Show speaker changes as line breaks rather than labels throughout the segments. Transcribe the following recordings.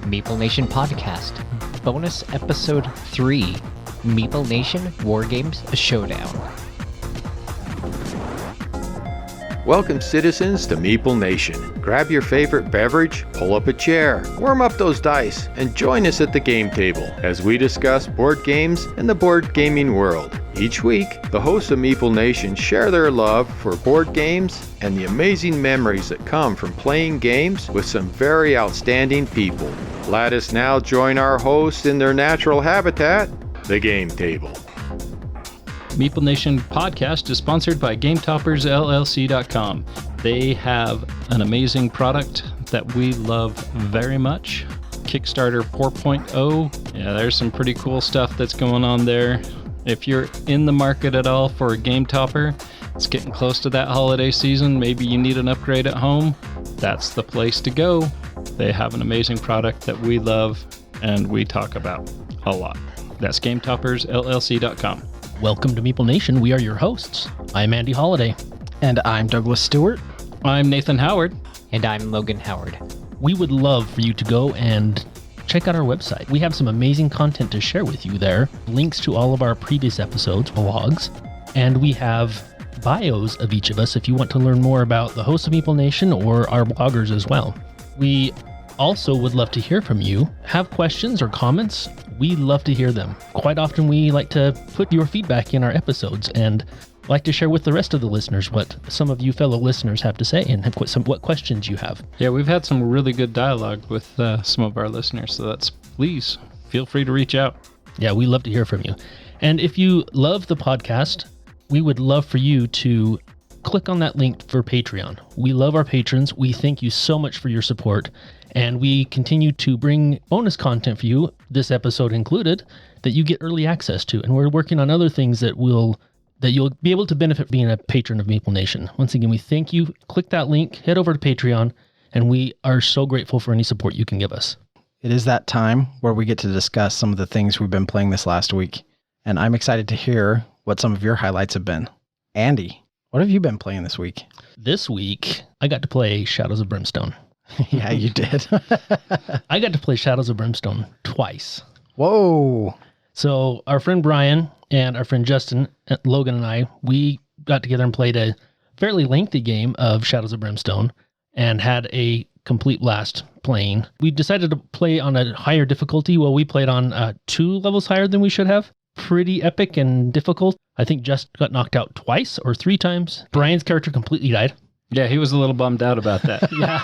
Meeple Nation Podcast, bonus episode 3, Meeple Nation Wargames Showdown.
Welcome, citizens, to Meeple Nation. Grab your favorite beverage, pull up a chair, warm up those dice, and join us at the game table as we discuss board games and the board gaming world. Each week, the hosts of Meeple Nation share their love for board games and the amazing memories that come from playing games with some very outstanding people. Let us now join our hosts in their natural habitat, the game table.
Meeple Nation Podcast is sponsored by GameToppersLLC.com. They have an amazing product that we love very much. Kickstarter 4.0. Yeah, there's some pretty cool stuff that's going on there. If you're in the market at all for a Game Topper, it's getting close to that holiday season. Maybe you need an upgrade at home. That's the place to go. They have an amazing product that we love and we talk about a lot. That's GameToppersLLC.com.
Welcome to Meeple Nation. We are your hosts. I'm Andy Holliday.
And I'm Douglas Stewart.
I'm Nathan Howard.
And I'm Logan Howard.
We would love for you to go and check out our website. We have some amazing content to share with you there. Links to all of our previous episodes, vlogs, and we have bios of each of us if you want to learn more about the hosts of Meeple Nation or our bloggers as well. We also would love to hear from you. Have questions or comments? We love to hear them. Quite often we like to put your feedback in our episodes and like to share with the rest of the listeners what some of you fellow listeners have to say and what questions you have.
Yeah, we've had some really good dialogue with some of our listeners, so please feel free to reach out.
Yeah, we love to hear from you. And if you love the podcast, we would love for you to click on that link for Patreon. We love our patrons. We thank you so much for your support. And we continue to bring bonus content for you, this episode included, that you get early access to. And we're working on other things that you'll be able to benefit being a patron of Meeple Nation. Once again, we thank you. Click that link, head over to Patreon, and we are so grateful for any support you can give us.
It is that time where we get to discuss some of the things we've been playing this last week. And I'm excited to hear what some of your highlights have been. Andy, what have you been playing this week?
This week, I got to play Shadows of Brimstone.
Yeah, you did.
I got to play Shadows of Brimstone twice.
Whoa.
So our friend Brian and our friend Justin, Logan and I, we got together and played a fairly lengthy game of Shadows of Brimstone and had a complete blast playing. We decided to play on a higher difficulty. Well, we played on 2 levels higher than we should have. Pretty epic and difficult. I think Just got knocked out twice or 3 times. Brian's character completely died.
Yeah, he was a little bummed out about that.
Yeah.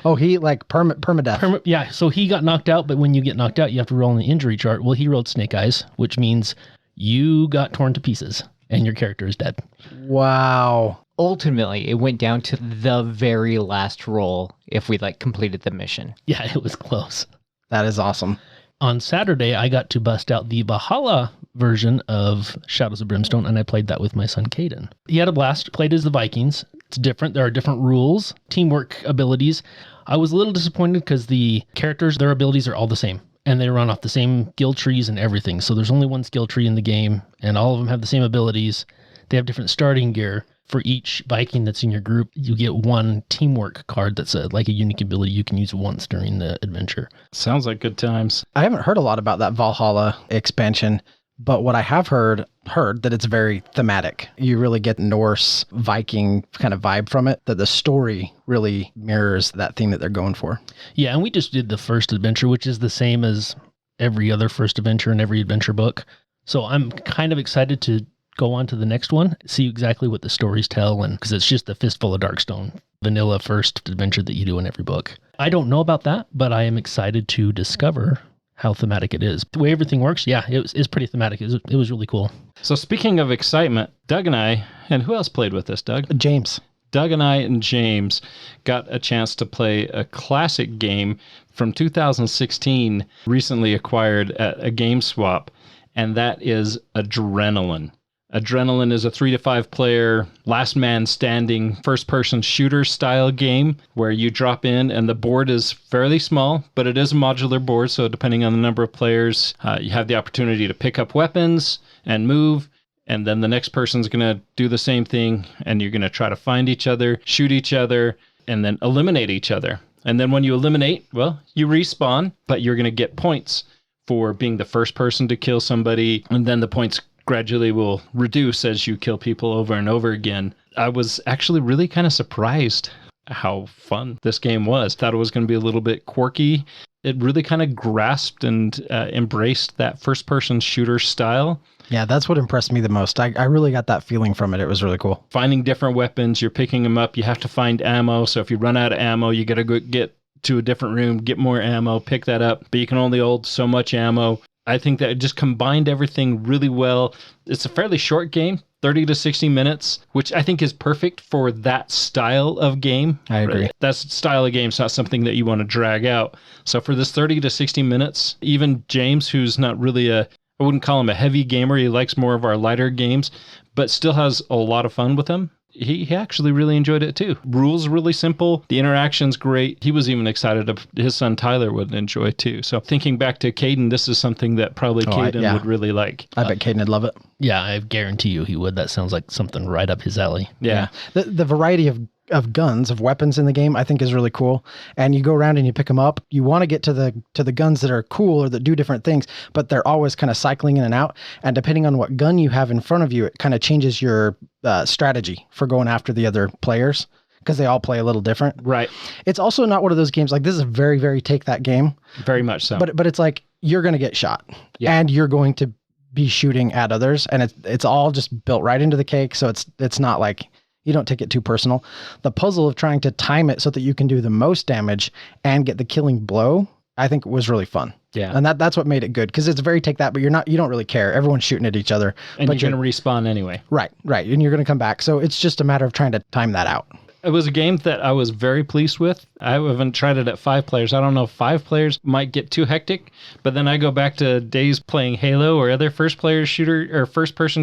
Oh, he like permadeath.
Yeah, so he got knocked out, but when you get knocked out, you have to roll an injury chart. Well, he rolled Snake Eyes, which means you got torn to pieces and your character is dead.
Wow.
Ultimately, it went down to the very last roll if we completed the mission.
Yeah, it was close.
That is awesome.
On Saturday, I got to bust out the Valhalla version of Shadows of Brimstone, and I played that with my son, Caden. He had a blast, played as the Vikings. It's different. There are different rules, teamwork abilities. I was a little disappointed because the characters, their abilities are all the same, and they run off the same skill trees and everything. So there's only one skill tree in the game, and all of them have the same abilities. They have different starting gear. For each Viking that's in your group, you get one teamwork card that's like a unique ability you can use once during the adventure.
Sounds like good times.
I haven't heard a lot about that Valhalla expansion, but what I have heard that it's very thematic. You really get Norse Viking kind of vibe from it, that the story really mirrors that theme that they're going for.
Yeah, and we just did the first adventure, which is the same as every other first adventure in every adventure book. So I'm kind of excited to go on to the next one, see exactly what the stories tell, and because it's just a Fistful of Darkstone, vanilla first adventure that you do in every book. I don't know about that, but I am excited to discover how thematic it is. The way everything works, yeah, it's pretty thematic. It was really cool.
So speaking of excitement, Doug and I, and who else played with us, Doug?
James.
Doug and I and James got a chance to play a classic game from 2016, recently acquired at a Game Swap, and that is Adrenaline. Adrenaline is a 3 to 5 player, last man standing, first-person shooter style game where you drop in and the board is fairly small, but it is a modular board, so depending on the number of players, you have the opportunity to pick up weapons and move, and then the next person's going to do the same thing, and you're going to try to find each other, shoot each other, and then eliminate each other. And then when you eliminate, well, you respawn, but you're going to get points for being the first person to kill somebody. And then the points gradually will reduce as you kill people over and over again. I was actually really kind of surprised how fun this game was. Thought it was going to be a little bit quirky. It really kind of grasped and embraced that first-person shooter style.
Yeah, that's what impressed me the most. I really got that feeling from it. It was really cool.
Finding different weapons, you're picking them up. You have to find ammo. So if you run out of ammo, you got to go get to a different room, get more ammo, pick that up. But you can only hold so much ammo. I think that it just combined everything really well. It's a fairly short game, 30 to 60 minutes, which I think is perfect for that style of game.
I agree.
That style of game is not something that you want to drag out. So for this 30 to 60 minutes, even James, who's not really I wouldn't call him a heavy gamer. He likes more of our lighter games, but still has a lot of fun with them. He actually really enjoyed it too. Rules really simple. The interaction's great. He was even excited. His son Tyler would enjoy it too. So thinking back to Caden, this is something that probably Caden would really like.
I bet Caden would love it.
Yeah, I guarantee you he would. That sounds like something right up his alley.
Yeah.
The variety of guns, of weapons in the game, I think is really cool. And you go around and you pick them up. You want to get to the guns that are cool or that do different things, but they're always kind of cycling in and out. And depending on what gun you have in front of you, it kind of changes your strategy for going after the other players, because they all play a little different.
Right.
It's also not one of those games, like this is a very, very take that game.
Very much so.
But it's like you're going to get shot and you're going to be shooting at others, and it's all just built right into the cake. So it's not like, you don't take it too personal. The puzzle of trying to time it so that you can do the most damage and get the killing blow, I think was really fun.
Yeah.
And that's what made it good, because it's very take that, but you don't really care. Everyone's shooting at each other.
And
but
you're going to respawn anyway.
Right. And you're going to come back. So it's just a matter of trying to time that out.
It was a game that I was very pleased with. I haven't tried it at 5 players. I don't know if 5 players might get too hectic, but then I go back to days playing Halo or other first-person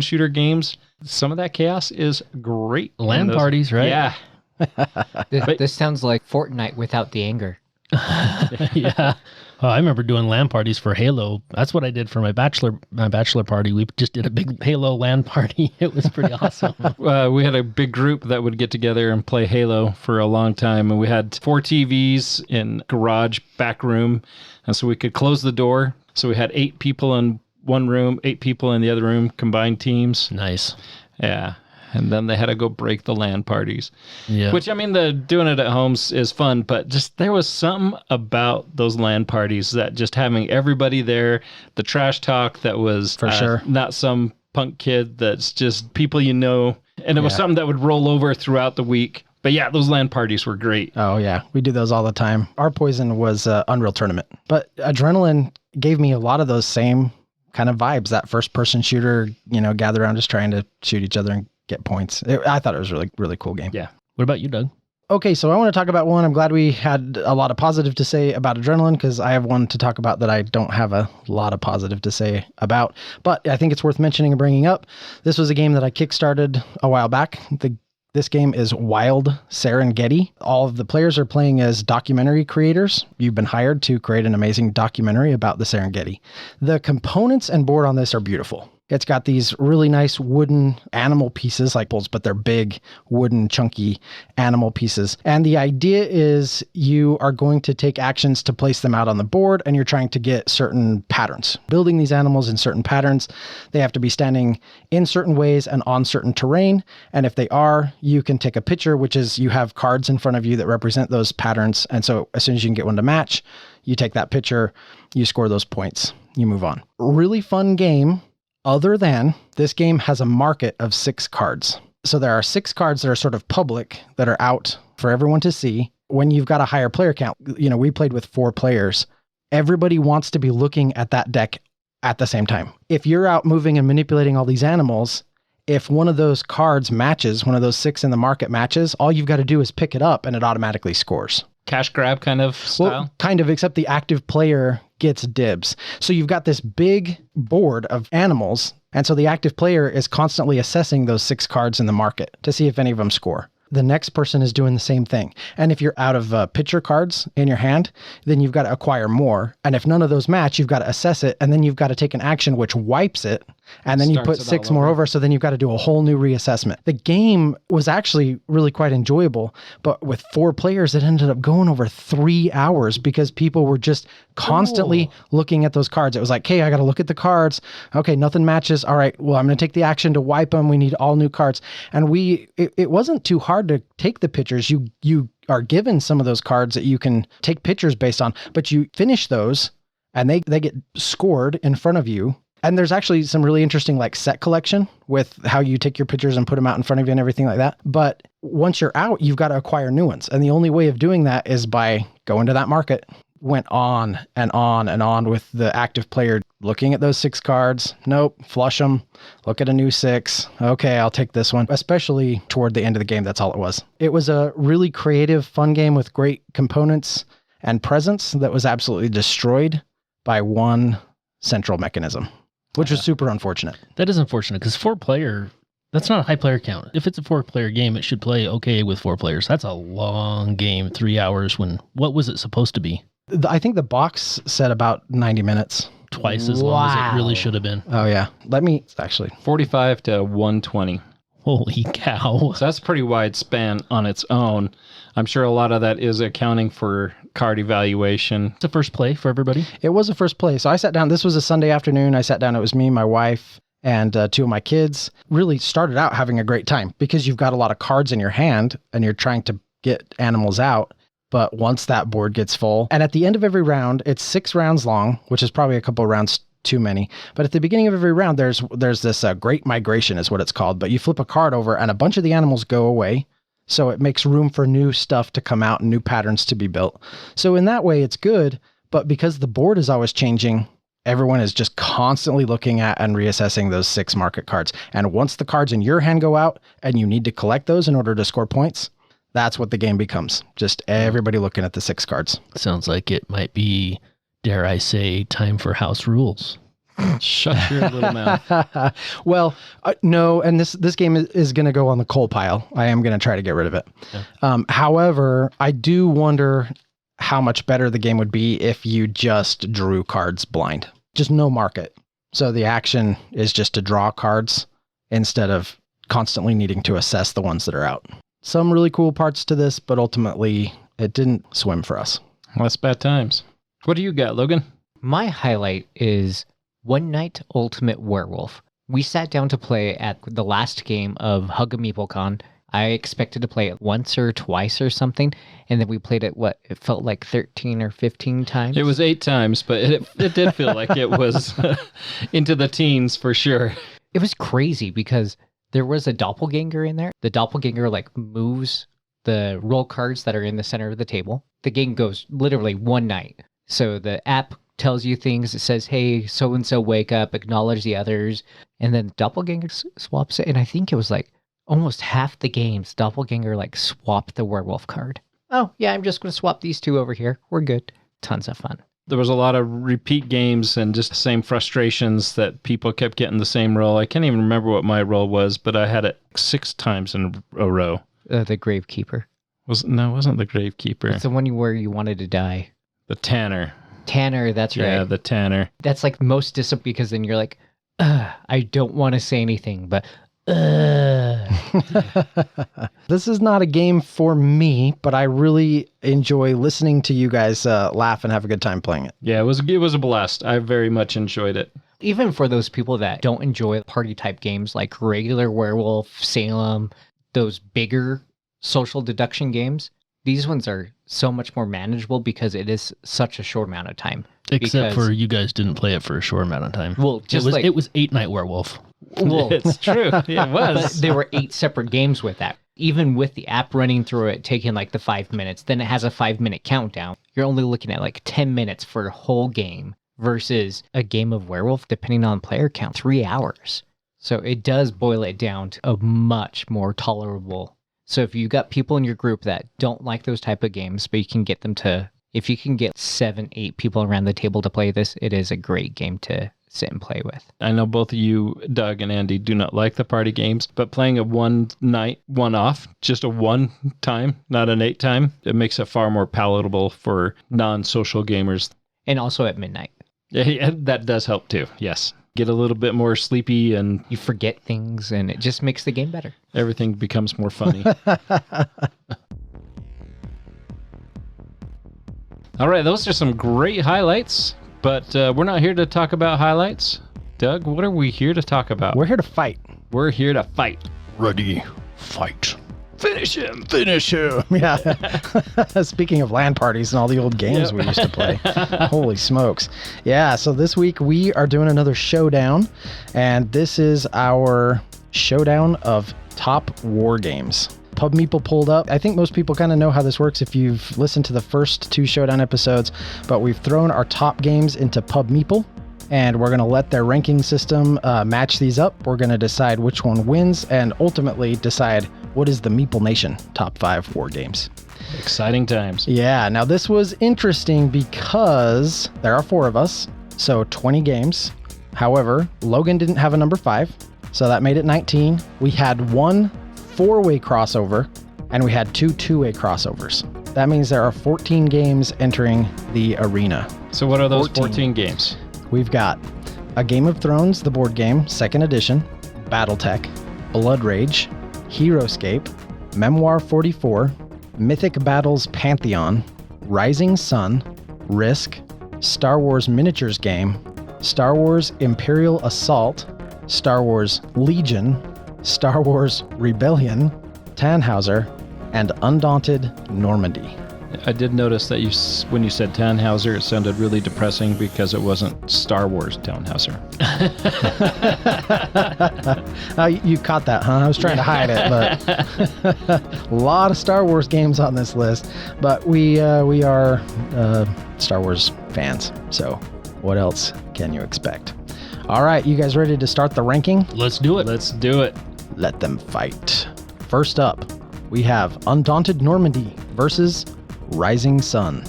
shooter games. Some of that chaos is great.
LAN parties, right?
Yeah.
This sounds like Fortnite without the anger.
Yeah. Oh, I remember doing LAN parties for Halo. That's what I did for my bachelor party. We just did a big Halo LAN party. It was pretty awesome.
We had a big group that would get together and play Halo for a long time, and we had 4 TVs in garage back room, and so we could close the door. So we had 8 people in one room, 8 people in the other room, combined teams.
Nice.
Yeah. And then they had to go break the LAN parties.
Yeah.
Which, I mean, doing it at home is fun, but just there was something about those LAN parties that just having everybody there, the trash talk that was
For sure.
Not some punk kid that's just people you know. And it was something that would roll over throughout the week. But yeah, those LAN parties were great.
Oh, yeah. We do those all the time. Our poison was Unreal Tournament. But Adrenaline gave me a lot of those same kind of vibes, that first-person shooter, gather around just trying to shoot each other and get points. I thought it was a really, really cool game.
Yeah.
What about you, Doug?
Okay, so I want to talk about one. I'm glad we had a lot of positive to say about Adrenaline, because I have one to talk about that I don't have a lot of positive to say about. But I think it's worth mentioning and bringing up. This was a game that I kickstarted a while back. This game is Wild Serengeti. All of the players are playing as documentary creators. You've been hired to create an amazing documentary about the Serengeti. The components and board on this are beautiful. It's got these really nice wooden animal pieces like poles, but they're big, wooden, chunky animal pieces. And the idea is you are going to take actions to place them out on the board, and you're trying to get certain patterns. Building these animals in certain patterns, they have to be standing in certain ways and on certain terrain. And if they are, you can take a picture, which is you have cards in front of you that represent those patterns. And so as soon as you can get one to match, you take that picture, you score those points, you move on. Really fun game. Other than this game has a market of 6 cards. So there are 6 cards that are sort of public that are out for everyone to see. When you've got a higher player count, we played with 4 players. Everybody wants to be looking at that deck at the same time. If you're out moving and manipulating all these animals, if one of those cards matches, one of those 6 in the market matches, all you've got to do is pick it up and it automatically scores.
Cash grab kind of style?
Well, kind of, except the active player gets dibs. So you've got this big board of animals, and so the active player is constantly assessing those 6 cards in the market to see if any of them score. The next person is doing the same thing. And if you're out of picture cards in your hand, then you've got to acquire more. And if none of those match, you've got to assess it, and then you've got to take an action which wipes it, And then you
Starts
put
it
6
all
more
over.
over, so then you've got to do a whole new reassessment. The game was actually really quite enjoyable, but with 4 players, it ended up going over 3 hours because people were just constantly looking at those cards. It was like, hey, I got to look at the cards. Okay, nothing matches. All right, well, I'm going to take the action to wipe them. We need all new cards. And it wasn't too hard to take the pictures. You are given some of those cards that you can take pictures based on, but you finish those and they get scored in front of you. And there's actually some really interesting like set collection with how you take your pictures and put them out in front of you and everything like that. But once you're out, you've got to acquire new ones. And the only way of doing that is by going to that market. Went on and on and on with the active player looking at those 6 cards. Nope, flush them. Look at a new 6. Okay, I'll take this one. Especially toward the end of the game, that's all it was. It was a really creative, fun game with great components and presence that was absolutely destroyed by one central mechanism, which was super unfortunate.
That is unfortunate because 4-player, that's not a high player count. If it's a 4-player game, it should play okay with 4 players. That's a long game, 3 hours what was it supposed to be?
I think the box said about 90 minutes.
Twice as long as it really should have been.
Oh, yeah. Let me actually.
45 to 120.
Holy cow.
So that's pretty wide span on its own. I'm sure a lot of that is accounting for card evaluation.
It's a first play for everybody.
It was a first play. So I sat down. This was a Sunday afternoon. I sat down. It was me, my wife, and 2 of my kids. Really started out having a great time because you've got a lot of cards in your hand and you're trying to get animals out. But once that board gets full, and at the end of every round, it's 6 rounds long, which is probably a couple of rounds too many. But at the beginning of every round, there's this great migration is what it's called. But you flip a card over and a bunch of the animals go away. So it makes room for new stuff to come out and new patterns to be built. So in that way, it's good. But because the board is always changing, everyone is just constantly looking at and reassessing those 6 market cards. And once the cards in your hand go out and you need to collect those in order to score points, that's what the game becomes. Just everybody looking at the 6 cards.
Sounds like it might be, dare I say, time for house rules.
Shut your little mouth.
Well, no, and this game is going to go on the coal pile. I am going to try to get rid of it. Yeah. However, I do wonder how much better the game would be if you just drew cards blind. Just no market. So the action is just to draw cards instead of constantly needing to assess the ones that are out. Some really cool parts to this, but ultimately it didn't swim for us.
Well, that's bad times. What do you got, Logan?
My highlight is One Night Ultimate Werewolf. We sat down to play at the last game of Hug a MeepleCon. I expected to play it once or twice or something, and then we played it, it felt like 13 or 15 times?
It was 8 times, but it did feel like it was into the teens for sure.
It was crazy because there was a doppelganger in there. The doppelganger moves the roll cards that are in the center of the table. The game goes literally one night. So the app tells you things. It says, hey, so-and-so wake up, acknowledge the others. And then doppelganger swaps it. And I think it was almost half the games, doppelganger swapped the werewolf card. Oh, yeah, I'm just going to swap these 2 over here. We're good. Tons of fun.
There was a lot of repeat games and just the same frustrations that people kept getting the same roll. I can't even remember what my roll was, but I had it 6 times in a row.
The Gravekeeper.
No, it wasn't the Gravekeeper.
It's the one where you wanted to die.
The Tanner.
Tanner, that's right.
Yeah, the Tanner.
That's most disappointing because then you're I don't want to say anything, but
This is not a game for me, but I really enjoy listening to you guys laugh and have a good time playing it.
Yeah, it was a blast. I very much enjoyed it.
Even for those people that don't enjoy party type games like regular Werewolf, Salem, those bigger social deduction games, these ones are so much more manageable because it is such a short amount of time.
Except for you guys didn't play it for a short amount of time.
Well,
it was 8 Night Werewolf.
Well,
It's true. It was.
But there were 8 separate games with that. Even with the app running through it, taking the 5 minutes, then it has a 5-minute countdown. You're only looking at 10 minutes for a whole game versus a game of Werewolf, depending on player count, 3 hours. So it does boil it down to a much more tolerable. So if you got people in your group that don't like those type of games, but you can get them to, if you can get 7-8 people around the table to play this, it is a great game to sit and play with.
I know both of you, Doug and Andy, do not like the party games, but playing a one night, one off, just a 1 time, not an 8 time, it makes it far more palatable for non-social gamers.
And also at midnight.
Yeah, that does help too, yes. get a little bit more sleepy, and
You forget things, and it just makes the game better.
everything becomes more funny. All right, those are some great highlights, but we're not here to talk about highlights. Doug, what are we here to talk about?
We're here to fight.
We're here to fight.
Ready, fight.
Finish him.
Finish him. Yeah. Speaking of LAN parties and all the old games we used to play. Holy smokes. Yeah, so this week we are doing another showdown, and this is our showdown of top war games. Pub Meeple pulled up. I think most people kind of know how this works if you've listened to the first 2 showdown episodes, but we've thrown our top games into Pub Meeple, and we're going to let their ranking system match these up. We're going to decide which one wins and ultimately decide what is the Meeple Nation top 5 war games.
Exciting times.
Yeah, now this was interesting because there are 4 of us, so 20 games. However, Logan didn't have a number 5, so that made it 19. We had 1 4-way crossover, and we had 2 2-way crossovers. That means there are 14 games entering the arena.
So what are those 14 games?
We've got a Game of Thrones, the board game, 2nd edition, Battletech, Blood Rage, Heroescape, Memoir 44, Mythic Battles Pantheon, Rising Sun, Risk, Star Wars Miniatures Game, Star Wars Imperial Assault, Star Wars Legion, Star Wars Rebellion, Tannhauser, and Undaunted Normandy.
I did notice that when you said Tannhauser, it sounded really depressing because it wasn't Star Wars Tannhauser.
You caught that, huh? I was trying to hide it, but a lot of Star Wars games on this list. But we are Star Wars fans, so what else can you expect? All right, you guys ready to start the ranking?
Let's do it.
Let's do it.
Let them fight. First up, we have Undaunted Normandy versus Rising Sun.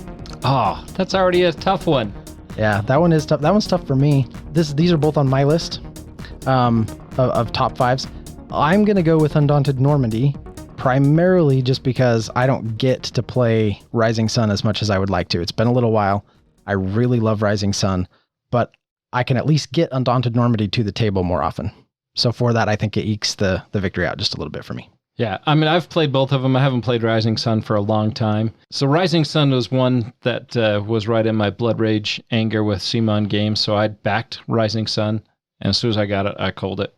Oh, that's already a tough one.
Yeah, that one is tough. That one's tough for me. These are both on my list of top 5s. I'm going to go with Undaunted Normandy, primarily just because I don't get to play Rising Sun as much as I would like to. It's been a little while. I really love Rising Sun, but I can at least get Undaunted Normandy to the table more often. So for that, I think it ekes the victory out just a little bit for me.
Yeah, I mean, I've played both of them. I haven't played Rising Sun for a long time. So Rising Sun was one that was right in my Blood Rage anger with Simon games, so I backed Rising Sun, and as soon as I got it, I called it.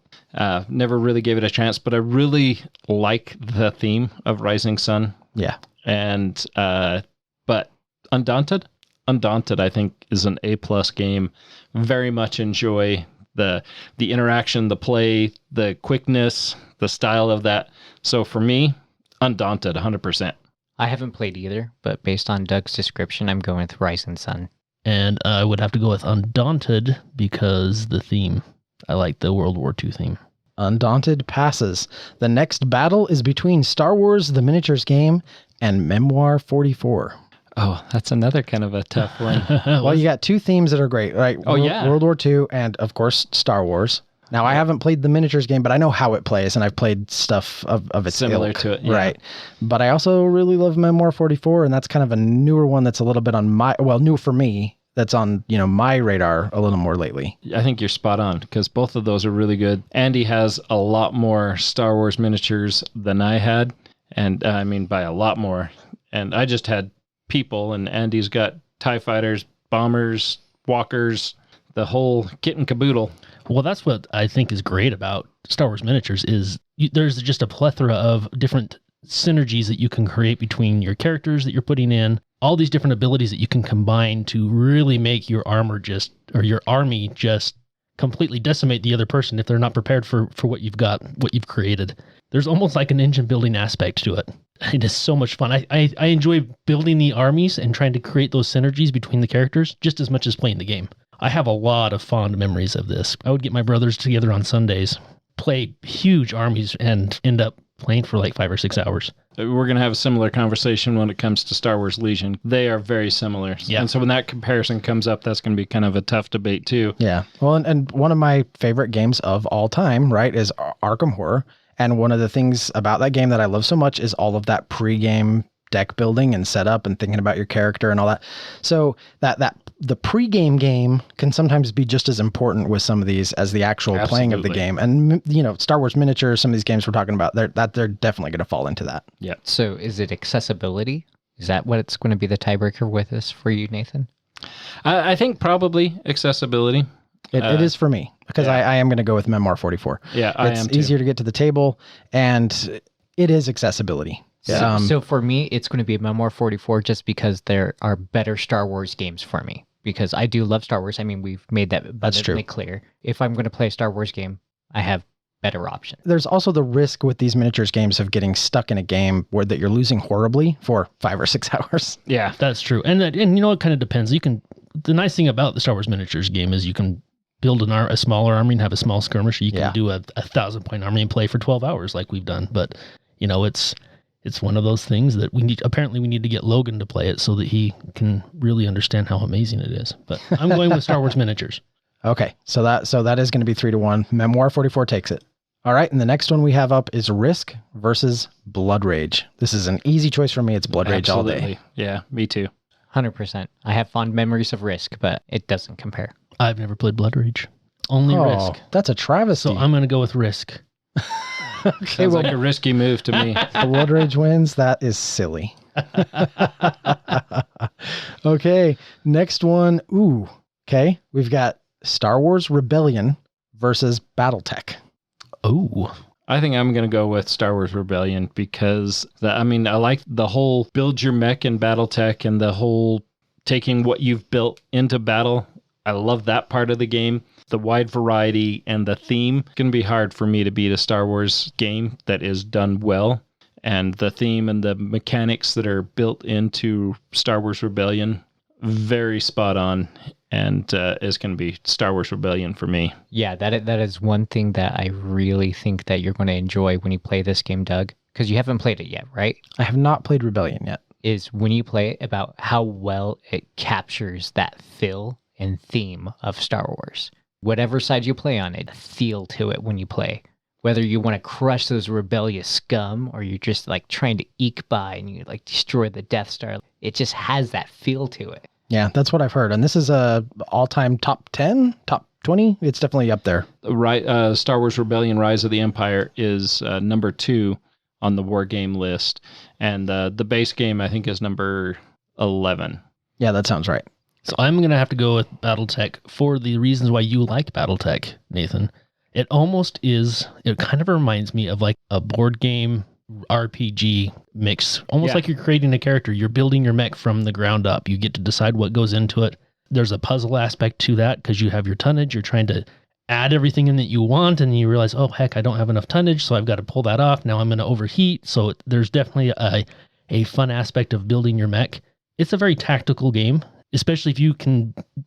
Never really gave it a chance, but I really like the theme of Rising Sun.
Yeah.
And, but Undaunted, I think, is an A+ game. Very much enjoy the interaction, the play, the quickness, the style of that. So for me, Undaunted, 100%.
I haven't played either, but based on Doug's description, I'm going with Rising Sun.
And I would have to go with Undaunted because the theme. I like the World War II theme.
Undaunted passes. The next battle is between Star Wars The Miniatures Game and Memoir 44.
Oh, that's another kind of a tough one.
Well, you got 2 themes that are great, right?
Yeah.
World War II and, of course, Star Wars. Now, I haven't played the Miniatures Game, but I know how it plays, and I've played stuff of its
Similar
ilk,
to it, yeah.
Right. But I also really love Memoir 44, and that's kind of a newer one that's a little bit on new for me, that's on, my radar a little more lately.
I think you're spot on, because both of those are really good. Andy has a lot more Star Wars miniatures than I had, and I mean by a lot more. And I just had people, and Andy's got TIE fighters, bombers, walkers, the whole kit and caboodle.
Well, that's what I think is great about Star Wars miniatures is there's just a plethora of different synergies that you can create between your characters that you're putting in, all these different abilities that you can combine to really make your your army just completely decimate the other person if they're not prepared for what you've got, what you've created. There's almost like an engine building aspect to it. It is so much fun. I enjoy building the armies and trying to create those synergies between the characters just as much as playing the game. I have a lot of fond memories of this. I would get my brothers together on Sundays, play huge armies, and end up playing for like 5 or 6 hours.
We're going to have a similar conversation when it comes to Star Wars Legion. They are very similar.
Yeah.
And so when that comparison comes up, that's going to be kind of a tough debate too.
Yeah. Well, and one of my favorite games of all time, right, is Arkham Horror. And one of the things about that game that I love so much is all of that pre-game deck building and setup and thinking about your character and all that. So that the pregame game can sometimes be just as important with some of these as the actual playing of the game. And, Star Wars Miniatures, some of these games we're talking about, they're definitely going to fall into that.
Yeah.
So is it accessibility? Is that what it's going to be the tiebreaker with this for you, Nathan?
I think probably accessibility.
It is for me, because I am going to go with Memoir 44.
Yeah, I am too.
It's easier to get to the table, and it is accessibility.
So for me, it's going to be Memoir 44 just because there are better Star Wars games for me. Because I do love Star Wars. I mean, we've made that abundantly clear. If I'm going to play a Star Wars game, I have better options.
There's also the risk with these miniatures games of getting stuck in a game where that you're losing horribly for 5 or 6 hours.
Yeah, that's true. And it kind of depends. The nice thing about the Star Wars miniatures game is you can build a smaller army and have a small skirmish. You can do a 1,000-point army and play for 12 hours like we've done. But, it's one of those things that we need to get Logan to play it so that he can really understand how amazing it is. But I'm going with Star Wars miniatures.
Okay, so that is going to be 3-1. Memoir 44 takes it. All right, and the next one we have up is Risk versus Blood Rage. This is an easy choice for me. It's Blood Rage all day.
Yeah, me too.
100%. I have fond memories of Risk, but it doesn't compare.
I've never played Blood Rage. Only Risk.
That's a travesty.
So I'm going to go with Risk.
Okay,
Sounds like a risky move to me.
Blood Rage wins. That is silly. Okay, next one. Ooh, okay. We've got Star Wars Rebellion versus Battletech.
Oh,
I think I'm going to go with Star Wars Rebellion because, I like the whole build your mech in Battletech and the whole taking what you've built into battle. I love that part of the game. The wide variety and the theme. It's going to be hard for me to beat a Star Wars game that is done well. And the theme and the mechanics that are built into Star Wars Rebellion, very spot on. And is going to be Star Wars Rebellion for me.
Yeah, that is one thing that I really think that you're going to enjoy when you play this game, Doug. Because you haven't played it yet, right?
I have not played Rebellion yet.
Is when you play it about how well it captures that feel and theme of Star Wars. Whatever side you play on, it feel to it when you play. Whether you want to crush those rebellious scum or you're just like trying to eke by and you like destroy the Death Star, it just has that feel to it.
Yeah, that's what I've heard. And this is a all-time top 10, top 20. It's definitely up there.
Right, Star Wars Rebellion Rise of the Empire is number 2 on the Wargame list. And the base game, I think, is number 11.
Yeah, that sounds right.
So I'm going to have to go with Battletech for the reasons why you like Battletech, Nathan. It kind of reminds me of like a board game RPG mix, almost like you're creating a character. You're building your mech from the ground up. You get to decide what goes into it. There's a puzzle aspect to that because you have your tonnage. You're trying to add everything in that you want, and you realize, oh, heck, I don't have enough tonnage, so I've got to pull that off. Now I'm going to overheat. So there's definitely a fun aspect of building your mech. It's a very tactical game, especially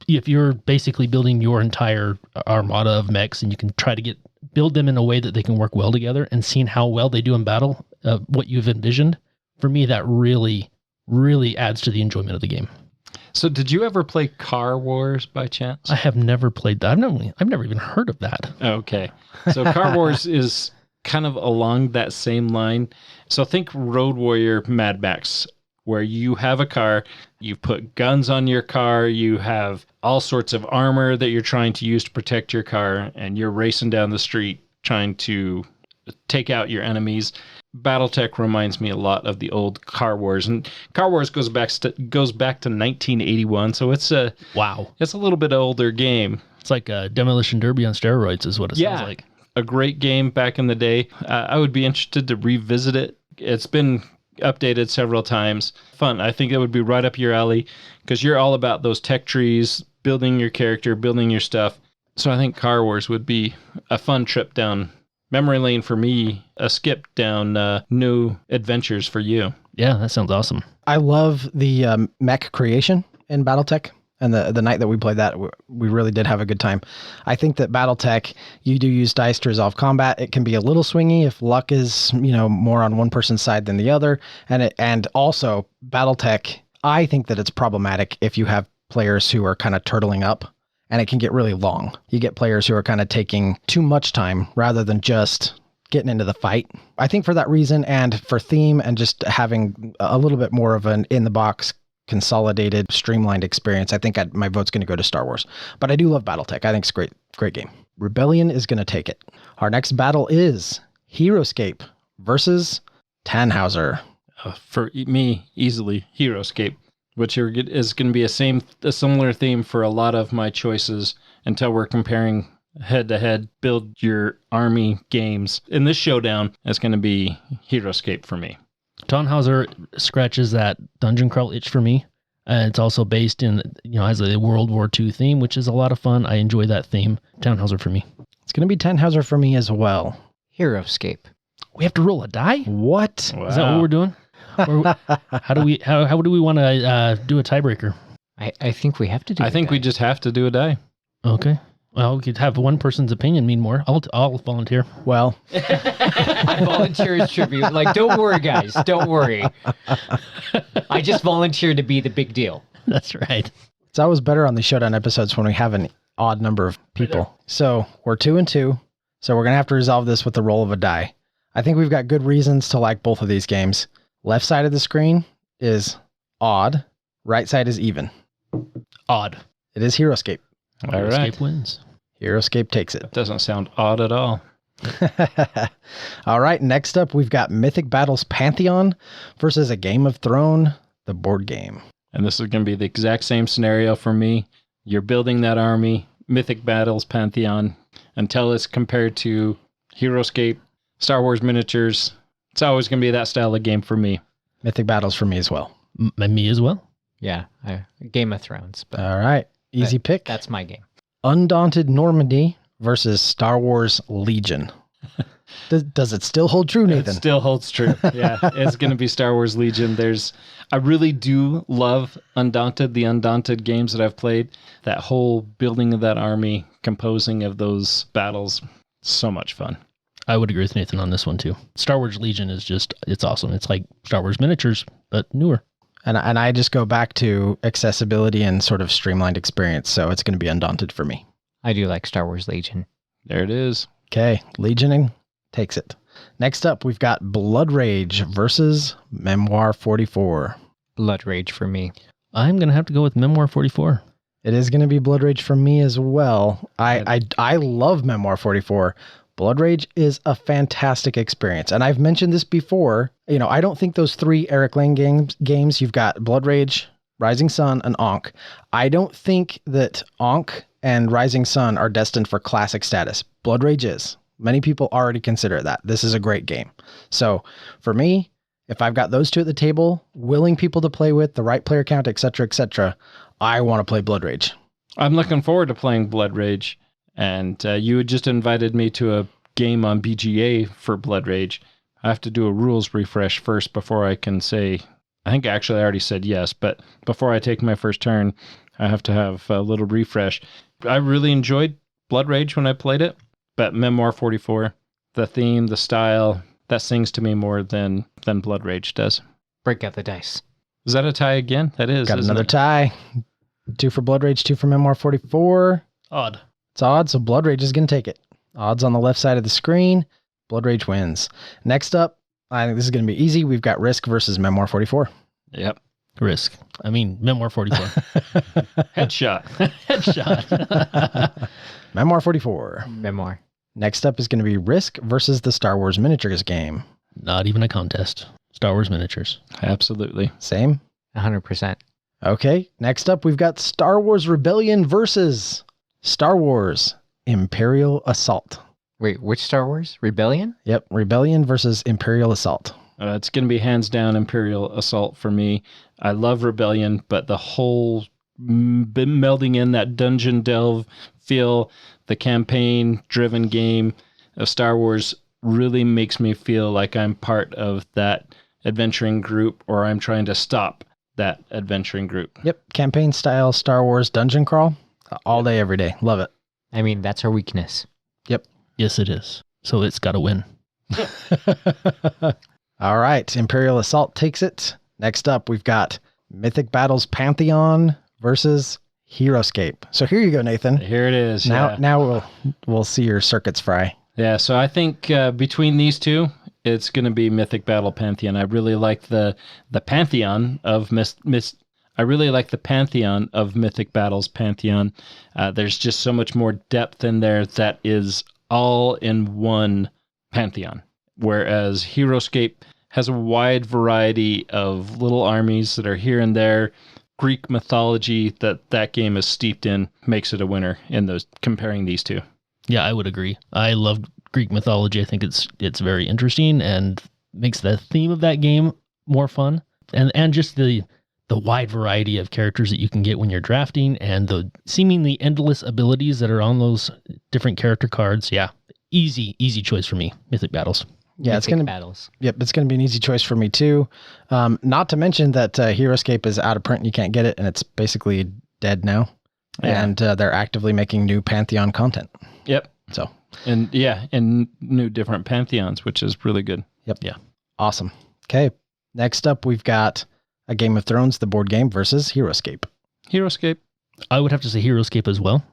if you're basically building your entire armada of mechs and you can try to build them in a way that they can work well together and seeing how well they do in battle, what you've envisioned. For me, that really, really adds to the enjoyment of the game.
So did you ever play Car Wars by chance?
I have never played that. I've never even heard of that.
Okay. So Car Wars is kind of along that same line. So think Road Warrior Mad Max, where you have a car, you put guns on your car, you have all sorts of armor that you're trying to use to protect your car, and you're racing down the street trying to take out your enemies. Battletech reminds me a lot of the old Car Wars, and Car Wars goes back to 1981, so it's a little bit older game.
It's like a Demolition Derby on steroids is what it sounds like.
A great game back in the day. I would be interested to revisit it. It's been updated several times. Fun. I think it would be right up your alley because you're all about those tech trees, building your character, building your stuff. So I think Car Wars would be a fun trip down memory lane for me, a skip down new adventures for you.
Yeah, that sounds awesome.
I love the mech creation in Battletech. And the night that we played that, we really did have a good time. I think that Battletech, you do use dice to resolve combat. It can be a little swingy if luck is, more on one person's side than the other. And also Battletech, I think that it's problematic if you have players who are kind of turtling up, and it can get really long. You get players who are kind of taking too much time rather than just getting into the fight. I think for that reason and for theme and just having a little bit more of an in the box consolidated, streamlined experience, I think my vote's going to go to Star Wars. But I do love BattleTech. I think it's a great game. Rebellion is going to take it. Our next battle is Heroescape versus Tannhauser.
For me, easily Heroescape, which is going to be a similar theme for a lot of my choices until we're comparing head-to-head build your army games. In this showdown, it's going to be Heroescape for me.
Tannhauser scratches that dungeon crawl itch for me. It's also based in, has a World War II theme, which is a lot of fun. I enjoy that theme. Tannhauser for me.
It's going to be Tannhauser for me as well.
Heroescape.
We have to roll a die?
What?
Wow.
Is that what we're doing? Or how do we want to do a tiebreaker?
I think we have to do
I think we just have to do a die.
Okay. Well, we could have one person's opinion mean more. I'll volunteer.
Well,
I volunteer as tribute. Like, don't worry, guys. Don't worry. I just volunteer to be the big deal.
That's right.
it's always better on the Showdown episodes when we have an odd number of people. So we're 2-2. So we're going to have to resolve this with the roll of a die. I think we've got good reasons to like both of these games. Left side of the screen is odd. Right side is even.
Odd.
It is Heroescape.
All right.
Heroescape wins.
Heroescape takes it.
That doesn't sound odd at all.
All right, next up, we've got Mythic Battles Pantheon versus A Game of Thrones, the board game.
And this is going to be the exact same scenario for me. You're building that army, Mythic Battles Pantheon, until it's compared to Heroescape, Star Wars miniatures. It's always going to be that style of game for me.
Mythic Battles for me as well.
Me as well.
Yeah, Game of Thrones. But
All right, easy pick.
that's my game.
Undaunted Normandy versus Star Wars Legion. Does it still hold true, Nathan?
It still holds true. Yeah, it's going to be Star Wars Legion. I really do love Undaunted, the Undaunted games that I've played. That whole building of that army, composing of those battles, so much fun.
I would agree with Nathan on this one too. Star Wars Legion is it's awesome. It's like Star Wars miniatures, but newer.
And I just go back to accessibility and sort of streamlined experience, so it's going to be Undaunted for me.
I do like Star Wars Legion.
There it is.
Okay, Legioning takes it. Next up, we've got Blood Rage versus Memoir 44.
Blood Rage for me.
I'm going to have to go with Memoir 44.
It is going to be Blood Rage for me as well. I love Memoir 44. Blood Rage is a fantastic experience. And I've mentioned this before. I don't think those three Eric Lane games, you've got Blood Rage, Rising Sun, and Ankh. I don't think that Ankh and Rising Sun are destined for classic status. Blood Rage is. Many people already consider that. This is a great game. So for me, if I've got those two at the table, willing people to play with, the right player count, etc., I want to play Blood Rage.
I'm looking forward to playing Blood Rage. And you had just invited me to a game on BGA for Blood Rage. I have to do a rules refresh first before I can say, I think actually I already said yes, but before I take my first turn, I have to have a little refresh. I really enjoyed Blood Rage when I played it, but Memoir 44, the theme, the style, that sings to me more than Blood Rage does.
Break out the dice.
Is that a tie again? That is.
Got another
it?
tie. 2 for Blood Rage, 2 for Memoir 44.
Odd.
It's odd, so Blood Rage is going to take it. Odds on the left side of the screen. Blood Rage wins. Next up, I think this is going to be easy. We've got Risk versus Memoir 44.
Yep.
Risk. Memoir 44.
Headshot.
Headshot.
Memoir 44.
Memoir.
Next up is going to be Risk versus the Star Wars Miniatures game.
Not even a contest. Star Wars miniatures.
Absolutely.
Same?
100%.
Okay. Next up, we've got Star Wars Rebellion versus Star Wars Imperial Assault.
Wait, which Star Wars? Rebellion?
Yep. Rebellion versus Imperial Assault.
It's going to be hands down Imperial Assault for me. I love Rebellion, but the whole melding in that dungeon delve feel, the campaign-driven game of Star Wars really makes me feel like I'm part of that adventuring group, or I'm trying to stop that adventuring group.
Yep. Campaign style Star Wars dungeon crawl. All day, every day. Love it.
I mean, that's our weakness.
Yep.
Yes, it is. So it's got to win.
All right. Imperial Assault takes it. Next up, we've got Mythic Battles Pantheon versus Heroescape. So here you go, Nathan.
Here it is.
Now we'll see your circuits fry.
Yeah, so I think between these two, it's going to be Mythic Battle Pantheon. I really like the pantheon of I really like the Pantheon of Mythic Battles Pantheon. There's just so much more depth in there that is all in one Pantheon. Whereas Heroescape has a wide variety of little armies that are here and there. Greek mythology that game is steeped in makes it a winner in those comparing these two.
Yeah, I would agree. I love Greek mythology. I think it's very interesting and makes the theme of that game more fun. And just the wide variety of characters that you can get when you're drafting and the seemingly endless abilities that are on those different character cards. Yeah, easy choice for me. Mythic Battles.
Yeah, it's going to
battles.
Yep, it's going to be an easy choice for me too. Not to mention that Heroescape is out of print and you can't get it, and it's basically dead now.
Yeah.
And they're actively making new Pantheon content.
Yep.
So,
and new different Pantheons, which is really good.
Yep. Yeah. Awesome. Okay. Next up, we've got a Game of Thrones, the board game, versus Heroescape.
Heroescape.
I would have to say Heroescape as well,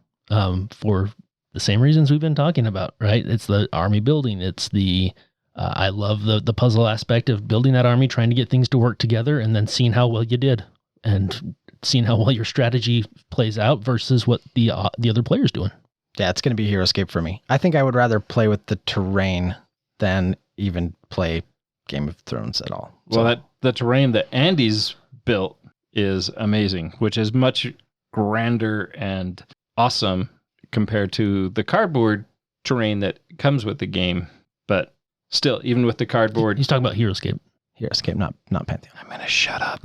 for the same reasons we've been talking about, right? It's the army building. It's the I love the puzzle aspect of building that army, trying to get things to work together, and then seeing how well you did, and seeing how well your strategy plays out versus what the other player's doing.
Yeah, it's going to be Heroescape for me. I think I would rather play with the terrain than even play Game of Thrones at all.
Well, the terrain that Andy's built is amazing, which is much grander and awesome compared to the cardboard terrain that comes with the game. But still, even with the cardboard...
He's talking about Heroescape.
Heroescape, not Pantheon.
I'm going to shut up.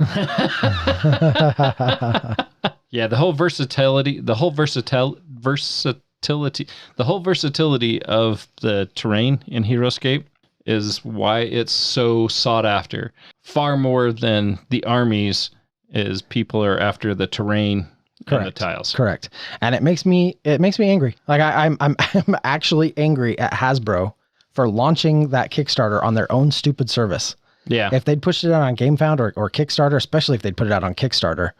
Yeah, the whole versatility of the terrain in Heroescape is why it's so sought after. Far more than the armies is people are after the terrain.
Correct.
And the tiles.
Correct. And it makes me angry. Like I'm actually angry at Hasbro for launching that Kickstarter on their own stupid service.
Yeah.
If they'd pushed it out on GameFound or Kickstarter, especially if they'd put it out on Kickstarter,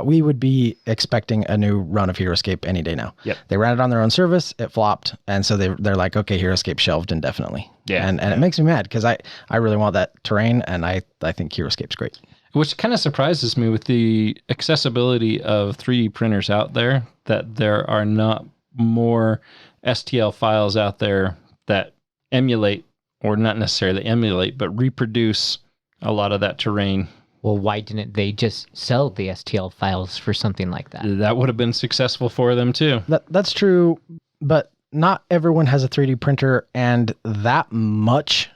we would be expecting a new run of Heroescape any day now.
Yep.
They ran it on their own service, it flopped, and so they're like, okay, Heroescape shelved indefinitely.
Yeah.
And it makes me mad because I really want that terrain, and I think Heroescape's great.
Which kind of surprises me with the accessibility of 3D printers out there, that there are not more STL files out there that emulate, or not necessarily emulate, but reproduce a lot of that terrain.
Well, why didn't they just sell the STL files for something like that?
That would have been successful for them too.
That's true, but not everyone has a 3D printer, and that much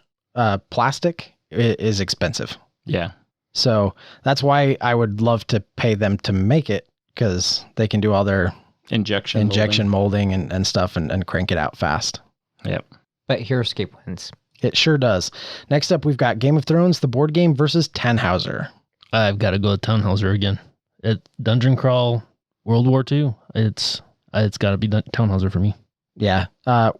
plastic is expensive.
Yeah.
So that's why I would love to pay them to make it, because they can do all their injection molding and stuff and crank it out fast.
Yep.
But Heroescape wins.
It sure does. Next up, we've got Game of Thrones, the board game, versus Tannhauser.
I've got to go with Tannhauser again. Dungeon Crawl, World War II. It's got to be Tannhauser for me.
Yeah.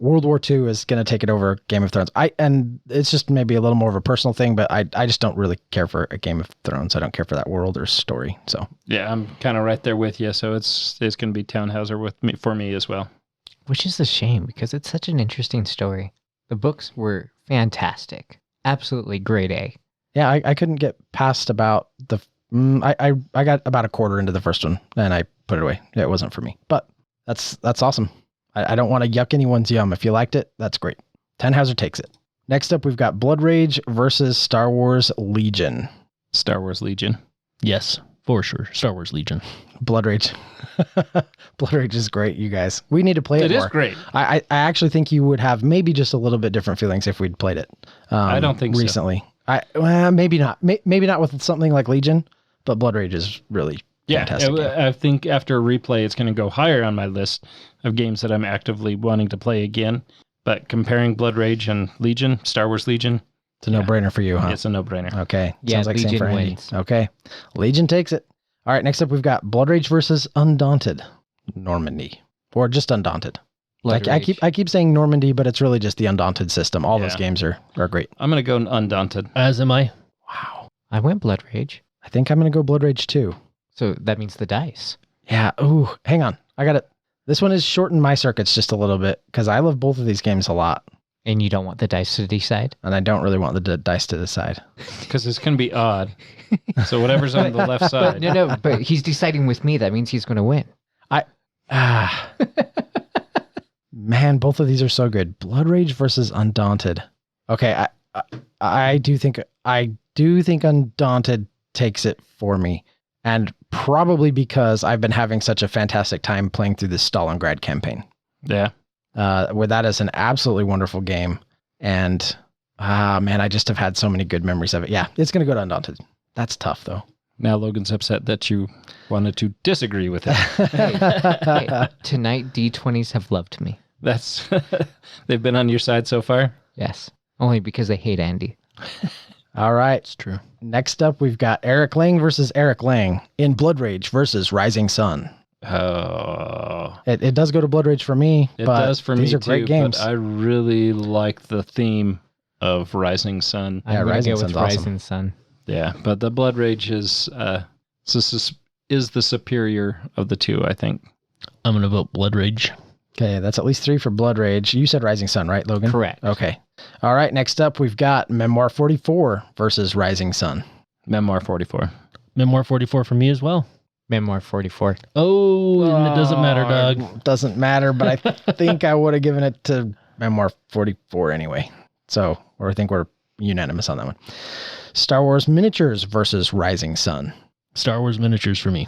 World War II is going to take it over Game of Thrones. And it's just maybe a little more of a personal thing, but I just don't really care for a Game of Thrones. I don't care for that world or story. So
yeah, I'm kind of right there with you. So it's going to be Tannhauser for me as well.
Which is a shame because it's such an interesting story. The books were fantastic. Absolutely grade A.
Yeah, I couldn't get past about the... I got about a quarter into the first one, and I put it away. It wasn't for me. But that's awesome. I don't want to yuck anyone's yum. If you liked it, that's great. Tannhauser takes it. Next up, we've got Blood Rage versus Star Wars Legion.
Star Wars Legion.
Yes, for sure. Star Wars Legion.
Blood Rage. Blood Rage is great, you guys. We need to play it more.
It is great.
I actually think you would have maybe just a little bit different feelings if we'd played it.
I don't think
recently. Maybe not. Maybe not with something like Legion, but Blood Rage is really fantastic.
I think after a replay, it's going to go higher on my list of games that I'm actively wanting to play again. But comparing Blood Rage and Legion, Star Wars Legion,
it's a no-brainer for you, huh?
It's a no-brainer.
Okay.
Yeah,
Sounds like
Legion
same for Andy.
wins.
Okay. Legion takes it. All right, next up we've got Blood Rage versus Undaunted Normandy. Or just Undaunted. I keep saying Normandy, but it's really just the Undaunted system. All those games are great.
I'm going to go Undaunted.
As am I.
Wow.
I went Blood Rage.
I think I'm going to go Blood Rage too.
So that means the dice.
Yeah. Ooh, hang on. I got it. This one has shortened my circuits just a little bit because I love both of these games a lot.
And you don't want the dice to decide?
And I don't really want the dice to decide.
Because it's going to be odd. So whatever's on the left side.
No, but he's deciding with me. That means he's going to win.
Man, both of these are so good. Blood Rage versus Undaunted. Okay, I do think Undaunted takes it for me. And probably because I've been having such a fantastic time playing through this Stalingrad campaign.
Yeah.
Where that is an absolutely wonderful game. And, man, I just have had so many good memories of it. Yeah, it's going to go to Undaunted. That's tough, though.
Now Logan's upset that you wanted to disagree with it.
Hey, tonight, D20s have loved me.
That's they've been on your side so far?
Yes. Only because they hate Andy.
All right.
It's true.
Next up, we've got Eric Lang versus Eric Lang in Blood Rage versus Rising Sun.
Oh.
It does go to Blood Rage for me.
It
but
does for
these
me
are great
too,
games.
but I really like the theme of Rising Sun.
Yeah,
I'm going to
Rising
go with
Sun's awesome.
Rising Sun.
Yeah, but the Blood Rage is the superior of the two, I think.
I'm going to vote Blood Rage.
Okay, that's at least 3 for Blood Rage. You said Rising Sun, right, Logan?
Correct.
Okay. All right, next up, we've got Memoir 44 versus Rising Sun.
Memoir 44.
Memoir 44 for me as well.
Memoir 44.
Oh, and it doesn't matter, Doug.
Doesn't matter, but I think I would have given it to Memoir 44 anyway. So, or I think we're unanimous on that one. Star Wars Miniatures versus Rising Sun.
Star Wars miniatures for me.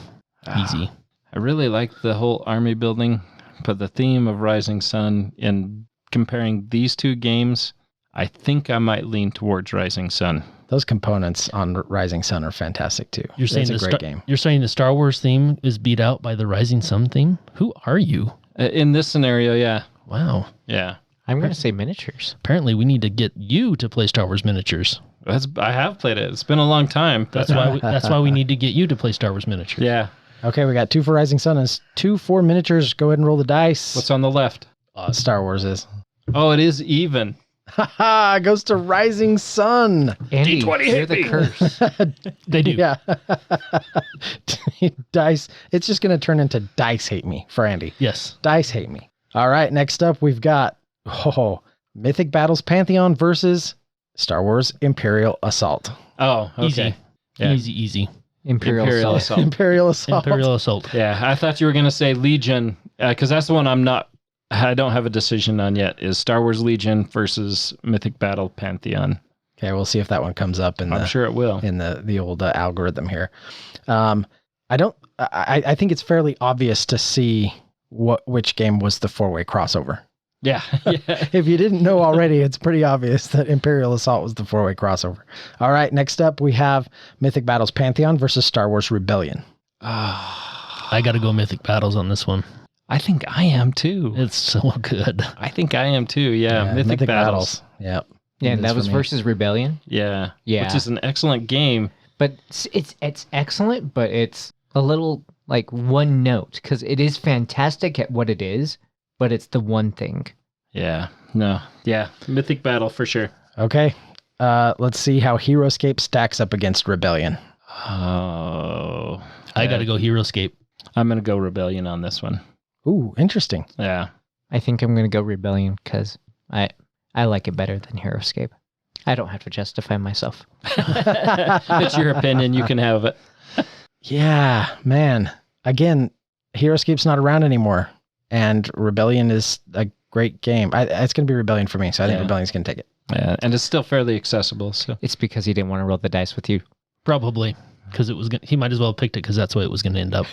Easy.
I really like the whole army building, but the theme of Rising Sun, in comparing these two games, I think I might lean towards Rising Sun.
Those components on Rising Sun are fantastic too.
You're saying
it's a great game.
You're saying the Star Wars theme is beat out by the Rising Sun theme? Who are you?
In this scenario, yeah.
Wow.
Yeah.
I'm going to say miniatures.
Apparently, we need to get you to play Star Wars miniatures.
I have played it. It's been a long time.
That's why we need to get you to play Star Wars miniatures.
Yeah.
Okay, we got 2 for Rising Sun and 2 for Miniatures. Go ahead and roll the dice.
What's on the left?
Star Wars is?
Oh, it is even.
Haha, goes to Rising Sun.
Andy,
D20
you're
hit
the
me.
curse.
They do.
Yeah. Dice. It's just going to turn into Dice Hate Me for Andy.
Yes.
Dice Hate Me. All right, next up we've got Mythic Battles Pantheon versus Star Wars Imperial Assault.
Oh, okay.
Easy.
Yeah.
Easy.
Imperial
Imperial
Assault.
Assault.
Imperial Assault.
Imperial Assault.
Yeah, I thought you were going to say Legion, because that's the one I don't have a decision on yet, is Star Wars Legion versus Mythic Battle Pantheon.
Okay, we'll see if that one comes up in
I'm sure it will.
in the old algorithm here. I think it's fairly obvious to see which game was the 4-way crossover.
Yeah. Yeah.
If you didn't know already, it's pretty obvious that Imperial Assault was the 4-way crossover. All right, next up we have Mythic Battles Pantheon versus Star Wars Rebellion.
I got to go Mythic Battles on this one.
I think I am too.
It's so good.
I think I am too. Yeah. Mythic Battles.
Yep.
Yeah,
It
and that
is
was
for me.
versus Rebellion.
Yeah.
Yeah.
Which is an excellent game.
But it's excellent, but it's a little like one note because it is fantastic at what it is, but it's the one thing.
Yeah. No. Yeah. Mythic Battle for sure.
Okay. Let's see how HeroScape stacks up against Rebellion.
Oh.
I got to go HeroScape.
I'm going to go Rebellion on this one.
Ooh, interesting.
Yeah.
I think I'm going to go Rebellion because I like it better than HeroScape. I don't have to justify myself.
It's your opinion. You can have it.
Yeah, man. Again, HeroScape's not around anymore, and Rebellion is a great game. It's going to be Rebellion for me, so I think
Yeah.
Rebellion's going to take it.
Yeah. And it's still fairly accessible. So
It's because he didn't want to roll the dice with you.
Probably. Because it was he might as well have picked it because that's the way it was going to end up.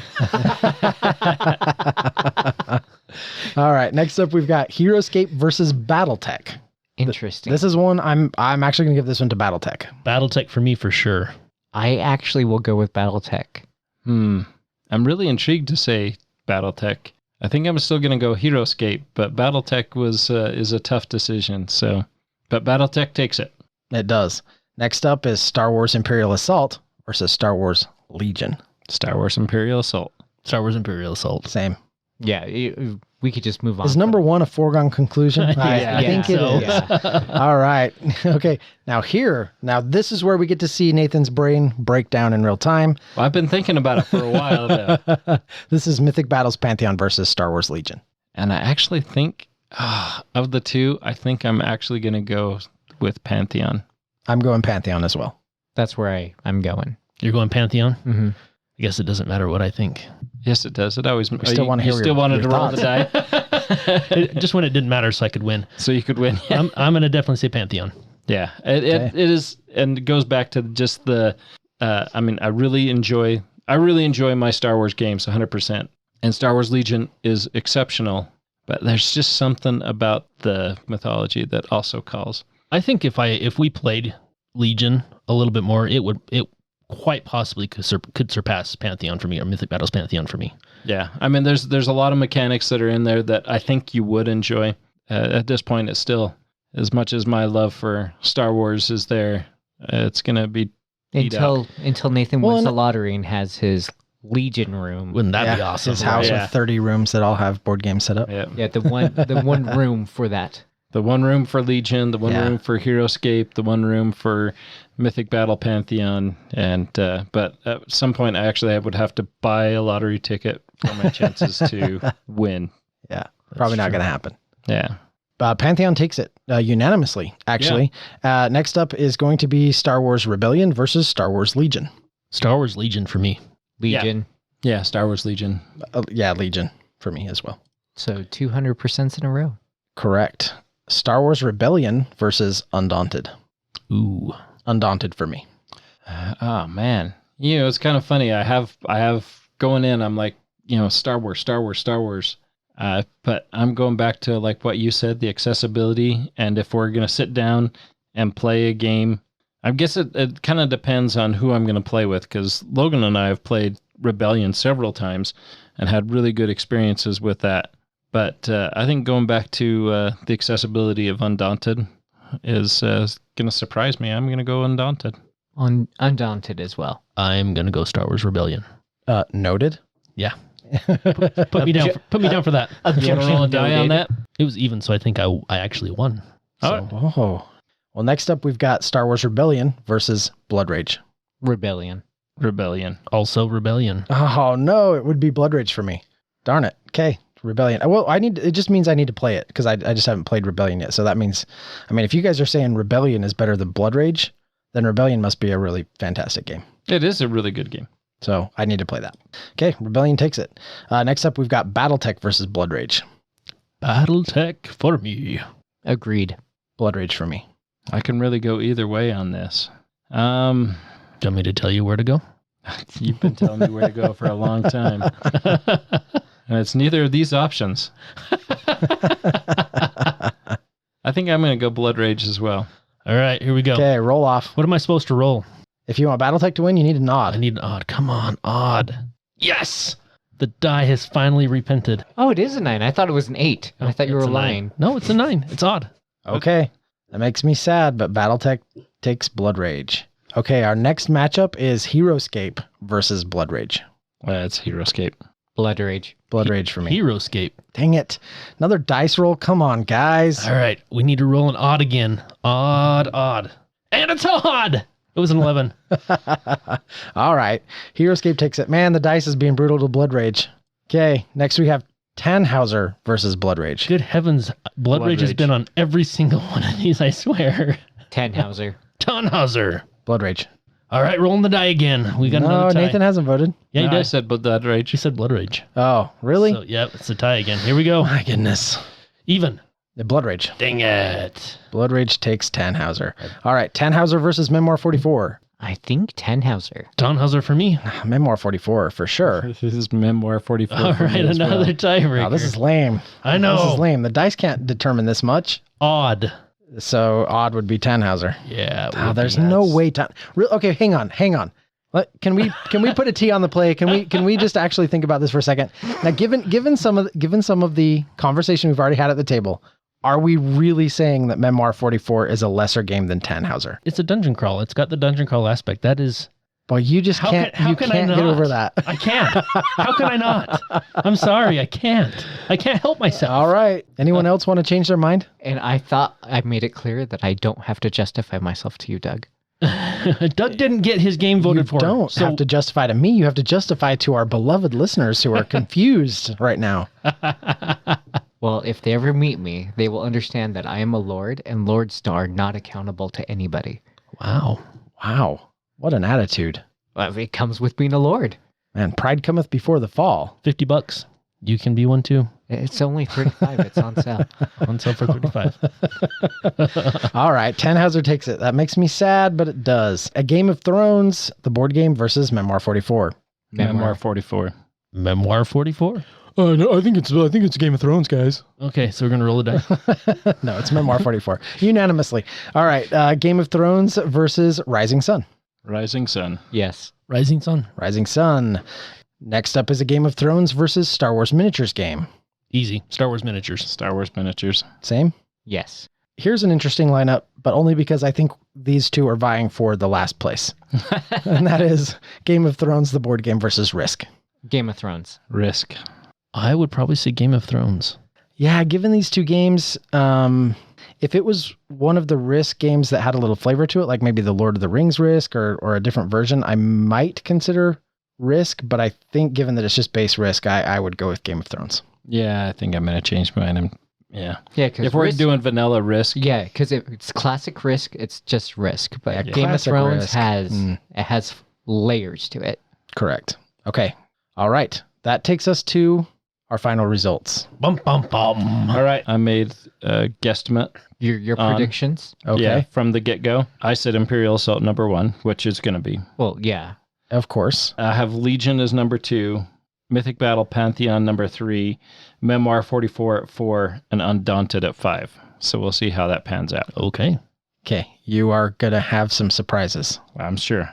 All right, next up we've got HeroScape versus BattleTech.
Interesting.
This is one I'm actually going to give this one to BattleTech.
BattleTech for me for sure.
I actually will go with BattleTech.
I'm really intrigued to say BattleTech. I think I'm still going to go HeroScape, but BattleTech is a tough decision. So, but BattleTech takes it.
It does. Next up is Star Wars Imperial Assault versus Star Wars Legion.
Star Wars Imperial Assault.
Star Wars Imperial Assault.
Same.
Yeah, we could just move on.
Is number one a foregone conclusion? I think it is.
Yeah.
All right. Okay. Now this is where we get to see Nathan's brain break down in real time.
Well, I've been thinking about it for a while now.
This is Mythic Battles Pantheon versus Star Wars Legion.
And I actually think Of the two, I think I'm actually going to go with Pantheon.
I'm going Pantheon as well.
That's where I'm going.
You're going Pantheon?
Mm-hmm.
I guess it doesn't matter what I think.
Yes, it does. It always.
still want to hear
you still
your
wanted to roll
thoughts.
the die,
Just when it didn't matter so I could win.
so you could win.
I'm going to definitely say Pantheon.
Yeah, it is, and it goes back to just the. I mean, I really enjoy my Star Wars games 100%, and Star Wars Legion is exceptional. But there's just something about the mythology that also calls.
I think if we played Legion a little bit more, it quite possibly could surpass Pantheon for me, or Mythic Battles Pantheon for me.
Yeah, I mean, there's a lot of mechanics that are in there that I think you would enjoy. At this point, it's still, as much as my love for Star Wars is there, it's gonna be
Until Nathan
Well,
wins the
and-
lottery and has his Legion room.
Wouldn't that be awesome?
His house
Yeah.
with 30 rooms that all have board games set up.
Yeah.
Yeah, the one room for that.
The one room for Legion, the one
Yeah.
room for Heroescape, the one room for Mythic Battle Pantheon, and but at some point I would have to buy a lottery ticket for my chances to win.
Yeah, probably not going to happen.
Yeah.
Pantheon takes it unanimously, actually. Next up is going to be Star Wars Rebellion versus Star Wars Legion.
Star Wars Legion for me.
Legion.
Yeah, Star Wars Legion.
Yeah, Legion for me as well.
So 200% in a row.
Correct. Star Wars Rebellion versus Undaunted.
Ooh.
Undaunted for me.
Oh man. It's kind of funny. I have going in, I'm like, Star Wars. But I'm going back to like what you said, the accessibility. And if we're going to sit down and play a game, I guess it kind of depends on who I'm going to play with, because Logan and I have played Rebellion several times and had really good experiences with that. But I think going back to the accessibility of Undaunted is going to surprise me. I'm going to go Undaunted.
On Undaunted as well.
I'm going to go Star Wars Rebellion.
Noted.
Yeah. Put me down. Put me down for that.
You want to roll a die on that?
It was even, so I think I actually won. So,
Oh. Well, next up, we've got Star Wars Rebellion versus Blood Rage.
Rebellion.
Rebellion.
also Rebellion.
Oh, no, it would be Blood Rage for me. Darn it. Okay, Rebellion. Well, it just means I need to play it, because I just haven't played Rebellion yet. So that means, if you guys are saying Rebellion is better than Blood Rage, then Rebellion must be a really fantastic game.
It is a really good game.
So I need to play that. Okay, Rebellion takes it. Next up, we've got Battletech versus Blood Rage.
Battletech for me.
Agreed.
Blood Rage for me.
I can really go either way on this.
Do you want me to tell you where to go?
You've been telling me where to go for a long time. And it's neither of these options. I think I'm going to go Blood Rage as well.
All right, here we go.
Okay, roll off.
What am I supposed to roll?
If you want Battletech to win, you need an
I
odd.
need an odd. Come on, odd. Yes! The die has finally repented.
Oh, it is a 9. I thought it was an 8. I thought you were
It's a 9.
lying.
No, it's a 9. It's odd.
Okay, that makes me sad, but Battletech takes Blood Rage. Okay, our next matchup is Heroescape versus Blood Rage.
It's Heroescape.
Blood Rage.
Blood Rage for me.
Heroescape.
Dang it. Another dice roll. Come on, guys.
All right, we need to roll an odd again. Odd. And it's odd! It was an 11.
All right. Heroescape takes it. Man, the dice is being brutal to Blood Rage. Okay, next we have Tannhauser versus Blood Rage.
Good heavens, Blood Rage has
Rage.
been on every single one of these, I swear.
Tannhauser.
Tannhauser.
Blood Rage.
All right, rolling the die again. We got
No,
another tie.
Nathan hasn't voted.
Yeah, he
I
did.
said Blood Rage.
She said Blood Rage.
Oh, really?
So, yeah, it's a tie again. Here we go.
My goodness.
Even.
The Blood Rage.
Dang it.
Blood Rage takes Tannhauser. All right, Tannhauser versus Memoir 44.
I think Tannhauser.
Tannhauser for me.
Memoir 44 for sure.
This is Memoir 44.
All
for me
right,
as well.
another tiebreaker.
Oh, this is lame.
I know.
This is lame. The dice can't determine this much.
Odd.
So odd would be Tannhauser.
Yeah. it
Oh,
would
there's
be.
no way. Okay, hang on. Can we put a T on the play? Can we just actually think about this for a second? Now, given some of the conversation we've already had at the table, are we really saying that Memoir 44 is a lesser game than Tannhauser?
It's a dungeon crawl. It's got the dungeon crawl aspect. That is.
Well, you just
How
can't.
can- how
You
can I
can't get
not?
over that.
I can't. How can I not? I'm sorry. I can't. I can't help myself.
All right. Anyone else want to change their mind?
And I thought I made it clear that I don't have to justify myself to you, Doug.
Doug didn't get his game voted
You
for.
don't
So
have to justify to me. You have to justify to our beloved listeners who are confused right now.
Well, if they ever meet me, they will understand that I am a lord, and lords are not accountable to anybody.
Wow.
Wow. What an attitude.
Well, it comes with being a lord.
Man, pride cometh before the fall.
$50. You can be one too.
It's only 35. It's on sale.
On sale for 35.
All right, Tannhauser takes it. That makes me sad, but it does. A Game of Thrones, the board game versus Memoir 44.
Memoir 44.
Memoir 44.
No, I think it's Game of Thrones, guys.
Okay, so we're gonna roll the dice.
No, it's Memoir 44. Unanimously. All right, Game of Thrones versus Rising Sun.
Rising Sun.
Yes.
Rising Sun.
Rising Sun. Next up is a Game of Thrones versus Star Wars miniatures game.
Easy. Star Wars miniatures.
Star Wars miniatures.
Same.
Yes.
Here's an interesting lineup, but only because I think these two are vying for the last place. And that is Game of Thrones, the board game, versus Risk.
Game of Thrones.
Risk.
I would probably say Game of Thrones.
Yeah, given these two games, if it was one of the Risk games that had a little flavor to it, like maybe the Lord of the Rings Risk or a different version, I might consider Risk, but I think given that it's just base Risk, I would go with Game of Thrones.
Yeah, I think I'm going to change mine. Yeah.
Yeah, because
If we're doing vanilla Risk.
Yeah, because it's classic Risk, it's just Risk. But
Yeah.
Game of
Classic
Thrones
Risk.
has layers to it.
Correct. Okay. All right. That takes us to our final results.
Bum, bum, bum.
All right. I made a guesstimate.
Your
On-
predictions?
Okay.
Yeah, from the get-go. I said Imperial Assault number 1, which is going to be.
Well, yeah.
Of course.
I have Legion as number 2, Mythic Battle Pantheon number 3, Memoir 44 at 4, and Undaunted at 5. So we'll see how that pans out.
Okay.
Okay. You are going to have some surprises.
I'm sure.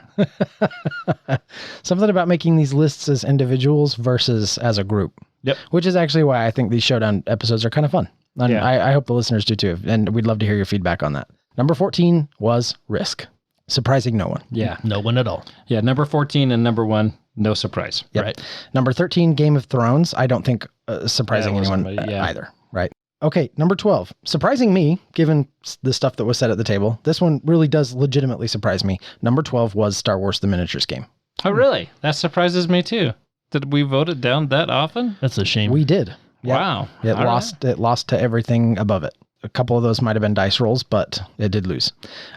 Something about making these lists as individuals versus as a group.
Yep.
Which is actually why I think these Showdown episodes are kind of fun. And
Yeah.
I hope the listeners do too. And we'd love to hear your feedback on that. Number 14 was Risk. Surprising no one.
Yeah.
No one at all.
Yeah, number 14 and number 1, no surprise.
Yep.
Right.
Number 13, Game of Thrones. I don't think surprising
Yeah, it
anyone
wasn't, yeah.
either. Right. Okay. Number 12, surprising me, given the stuff that was said at the table. This one really does legitimately surprise me. Number 12 was Star Wars: The Miniatures Game.
Oh, really? That surprises me too. Did we vote it down that often?
That's a shame.
We did. Yep.
Wow.
It
All
lost. It lost to everything above it. A couple of those might have been dice rolls, but it did lose.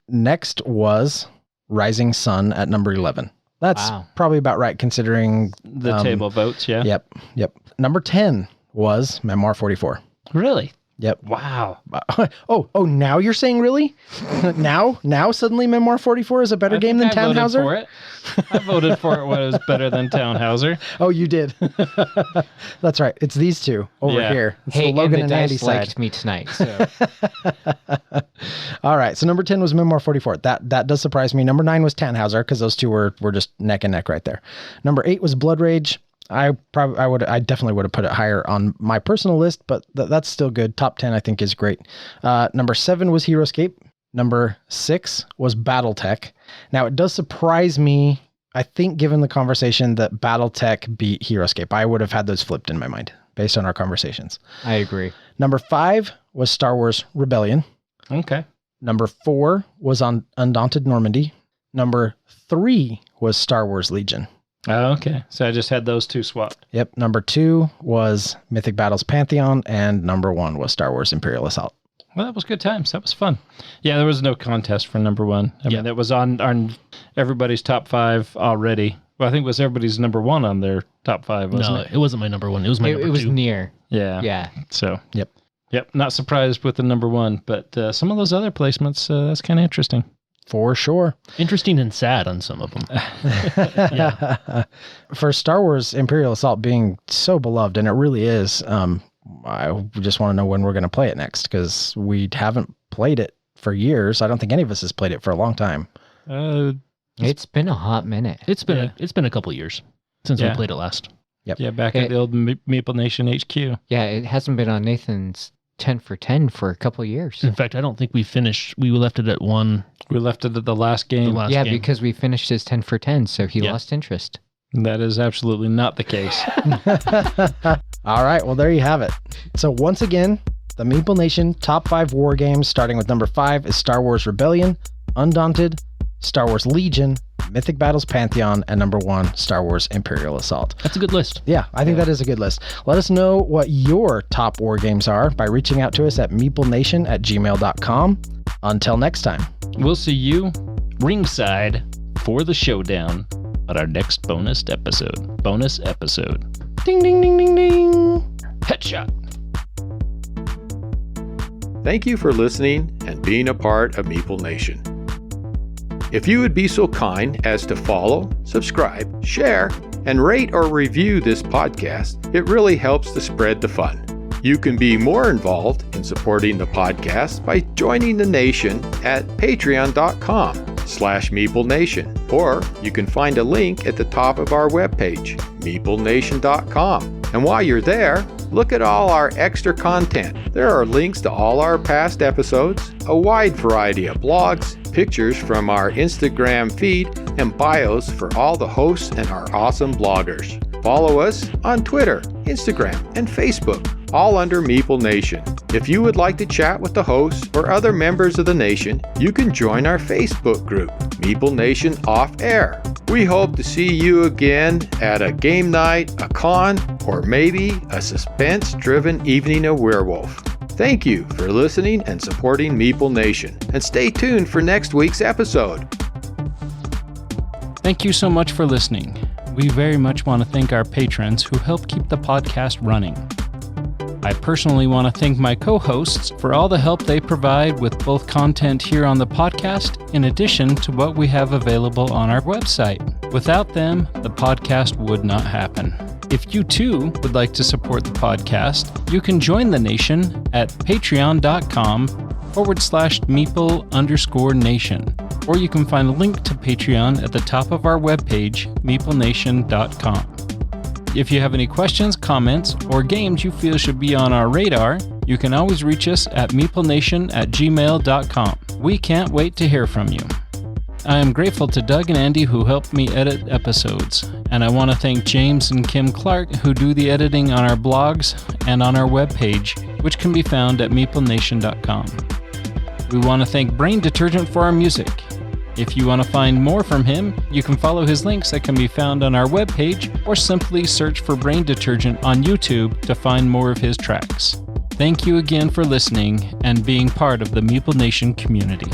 Next was Rising Sun at number 11. That's
Wow.
probably about right considering
The table votes, yeah?
Yep. Number 10 was Memoir 44.
Really?
Yep.
Wow.
Oh, now you're saying really? now suddenly Memoir 44 is a better game than Tannhauser?
I voted for it when it was better than Tannhauser.
Oh, you did. That's right. It's these two over
Yeah.
here. It's
Hey,
the Logan
and the
and Andy
dice
side.
liked me tonight. So
All right. So number 10 was Memoir 44. That does surprise me. Number 9 was Tannhauser because those two were just neck and neck right there. Number 8 was Blood Rage. I definitely would have put it higher on my personal list, but that's still good. Top 10 I think is great. Number 7 was HeroScape. Number 6 was BattleTech. Now it does surprise me, I think, given the conversation, that BattleTech beat HeroScape. I would have had those flipped in my mind based on our conversations.
I agree.
Number 5 was Star Wars Rebellion.
Okay.
Number 4 was on Undaunted Normandy. Number 3 was Star Wars Legion.
Oh, okay. So I just had those two swapped.
Yep. Number 2 was Mythic Battles Pantheon, and number 1 was Star Wars Imperial Assault.
Well, that was good times. That was fun. Yeah, there was no contest for number 1. I mean, that was on everybody's top 5 already. Well, I think it was everybody's number 1 on their top 5, wasn't
No,
it?
it wasn't my number 1. It was my number
It was
2.
near.
Yeah.
Yeah.
So,
Yep.
not surprised with the number 1, but some of those other placements, that's kind of interesting.
For sure.
Interesting and sad on some of them. Yeah.
For Star Wars Imperial Assault being so beloved, and it really is, I just want to know when we're going to play it next, because we haven't played it for years. I don't think any of us has played it for a long time.
It's been a hot minute.
It's been a couple years since we played it last.
Yeah, back at the old Meeple Nation HQ.
Yeah, it hasn't been on Nathan's 10 for 10 for a couple years.
In fact, I don't think we finished. We left it at 1.
We left it at the last game.
Yeah,
game.
because we finished his 10 for 10, so he
Yeah.
lost interest.
That is absolutely not the case.
All right, well, there you have it. So once again, the Meeple Nation Top 5 War Games, starting with number 5, is Star Wars Rebellion, Undaunted, Star Wars Legion, Mythic Battles Pantheon, and number 1, Star Wars Imperial Assault.
That's a good list.
Yeah, I think that is a good list. Let us know what your top war games are by reaching out to us at meeplenation@gmail.com. Until next time.
We'll see you ringside for the showdown at our next bonus episode.
Ding, ding, ding, ding, ding.
Headshot.
Thank you for listening and being a part of Meeple Nation. If you would be so kind as to follow, subscribe, share, and rate or review this podcast, it really helps to spread the fun. You can be more involved in supporting the podcast by joining the nation at patreon.com/Meeple Nation, or you can find a link at the top of our webpage, meeplenation.com. And while you're there, look at all our extra content. There are links to all our past episodes, a wide variety of blogs, pictures from our Instagram feed, and bios for all the hosts and our awesome bloggers. Follow us on Twitter, Instagram, and Facebook, all under Meeple Nation. If you would like to chat with the hosts or other members of the nation, you can join our Facebook group, Meeple Nation Off Air. We hope to see you again at a game night, a con, or maybe a suspense-driven evening of Werewolf. Thank you for listening and supporting Meeple Nation, and stay tuned for next week's episode.
Thank you so much for listening. We very much want to thank our patrons who help keep the podcast running. I personally want to thank my co-hosts for all the help they provide with both content here on the podcast, in addition to what we have available on our website. Without them, the podcast would not happen. If you too would like to support the podcast, you can join the nation at patreon.com/Meeple_Nation. Or you can find a link to Patreon at the top of our webpage, meeplenation.com. If you have any questions, comments, or games you feel should be on our radar, you can always reach us at meeplenation@gmail.com. We can't wait to hear from you. I am grateful to Doug and Andy who helped me edit episodes, and I want to thank James and Kim Clark who do the editing on our blogs and on our webpage, which can be found at meeplenation.com. We want to thank Brain Detergent for our music. If you want to find more from him, you can follow his links that can be found on our webpage, or simply search for Brain Detergent on YouTube to find more of his tracks. Thank you again for listening and being part of the Meeple Nation community.